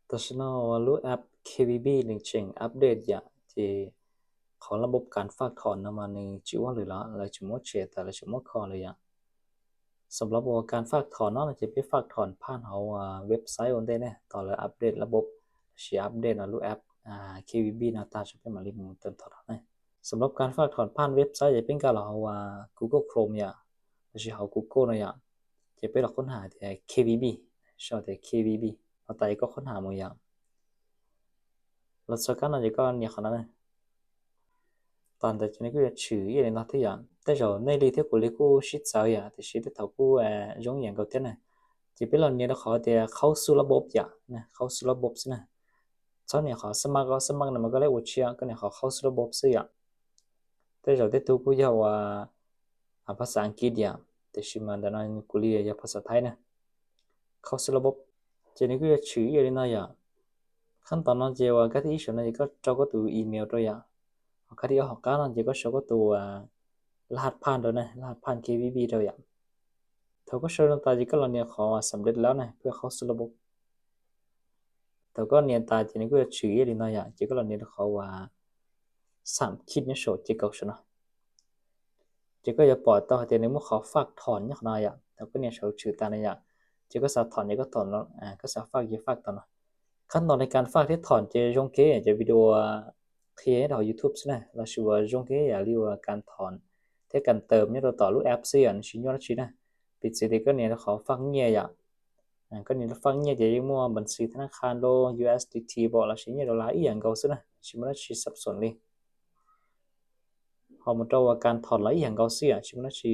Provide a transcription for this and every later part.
แต่ฉันว่ารู้แอป KBB หนึ่งเชิงอัปเดตอย่างที่ของระบบการฝากถอนมาในจิ๋วหรือละอะไรจิ๋วเชแต่ละจิ๋วคอเลยอย่างสำหรับว่าการฝากถอนนั่นจะไปฝากถอนผ่านเอาเว็บไซต์อันเดเนี่ยต่อเลยอัปเดตระบบเชียอัปเดตนะรู้แอปKBB นะตาจะเป็นมาลิมเติมถอนนะสำหรับการฝากถอนผ่านเว็บไซต์จะเป็นการเราGoogle Chrome อย่างหรือเอา Google นะอย่างจะไปเราค้นหาที่ KBB ชอบแต่ KBB เราไต่ก็ค้นหาหมดอย่าง เราจะกันอะไรก็เนี่ยขนาดนั้นตอนแต่จะนี่ก็จะชื่ออะไรนะที่อย่างแต่เราในเรื่องที่กูเรียกกูชิดสาวอย่างแต่ชิดที่เท่ากูยงอย่างก็เท่านั้นจะเป็นเราเนี่ยเราขอแต่เข้าสู่ระบบอย่างนะเข้าสู่ระบบสินะตอนเนี่ยขอสมัครก็สมัครนะมันก็เลยอุดเชียก็เนี่ยขอเข้าสู่ระบบสิอย่างแต่เราได้ตัวกูยาวภาษาอังกฤษอย่างแต่ชิมันแต่นั้นกูเรียนภาษาไทยนะเข้าสู่ระบบจะนี่ก็จะชื่ออะไรนะอย่างขั้นตอนนั้นเจ้าก็ที่ฉันนี่ก็จะก็ตัวอีเมลตัวอย่าง เขาที่เขาการนั่นจะก็โชว์ก็ตัวรหัสผ่านตัวนะรหัสผ่าน KVB ตัวอย่างเขาก็โชว์ตาจีก็เราเนี่ยขอสำเร็จแล้วนะเพื่อเข้าสู่ระบบเขาก็เนี่ยตาจีนี่ก็จะชื่ออะไรนะอย่างจีก็เราเนี่ยเขาสามคิดเนี่ยโชว์จีก็ชนะจีก็จะปล่อยต่อแต่ในเมื่อเขาฝากถอนอย่างไรอย่างเขาก็เนี่ยโชว์ชื่อตาในอย่างจีก็สาถอนนี่ก็ถอนแล้วก็สาฝากยี่ฝากต่อนะขั้นตอนในการฝากที่ถอนจะยงเก๋จะวิดีโอเคให้เรา YouTube ใช่ไหมเราชื่อว่ายงเก๋อย่าเรียกว่าการถอน thế cần tờm nhưต่อรูปแอปซีอันชิ้นยอดชิ้นนะปิดสิที่ก็เนี่ยเขาฟังเงียอย่างก็เนี่ยฟังเงียจะยังมัวบัญชีธนาคารโล USDT บอกละชิ้นเนี่ยดอลลาร์อีอย่างเก่าซินะชิ้นมันชิ้นสับสนเลยพอมันตัวการถอนละอีอย่างเก่าซิอ่ะชิ้นมันชิ้น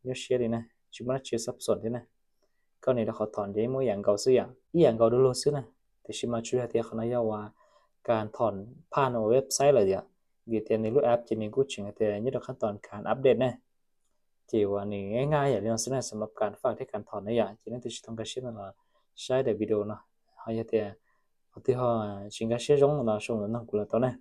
ยอดเชียเลยนะชิ้นมันชิ้นสับสนที่นะก็เนี่ยเขาถอนจะยังมัวอย่างเก่าซิอ่ะอีอย่างเก่าดูโลซินะแต่ชิ้นมาช่วยให้ที่เขาเนี่ยว่าการถอนผ่านเว็บไซต์อะไรเดียวเดี๋ยวในรูปแอปจะมีกู้ชิงแต่เนี่ยขั้นตอนการอัปเดตนะ จีว่านี่ง่ายๆอย่างนี้นะสำหรับการฝากที่การถอนในอย่างจีนั่นที่ต้องการเชื่อมันละใช้แต่วิดีโอเนาะเขาจะแต่เอาที่เขาชิงการเชื่อจงเราส่งแล้วนั่งกูแล้วตอนนี้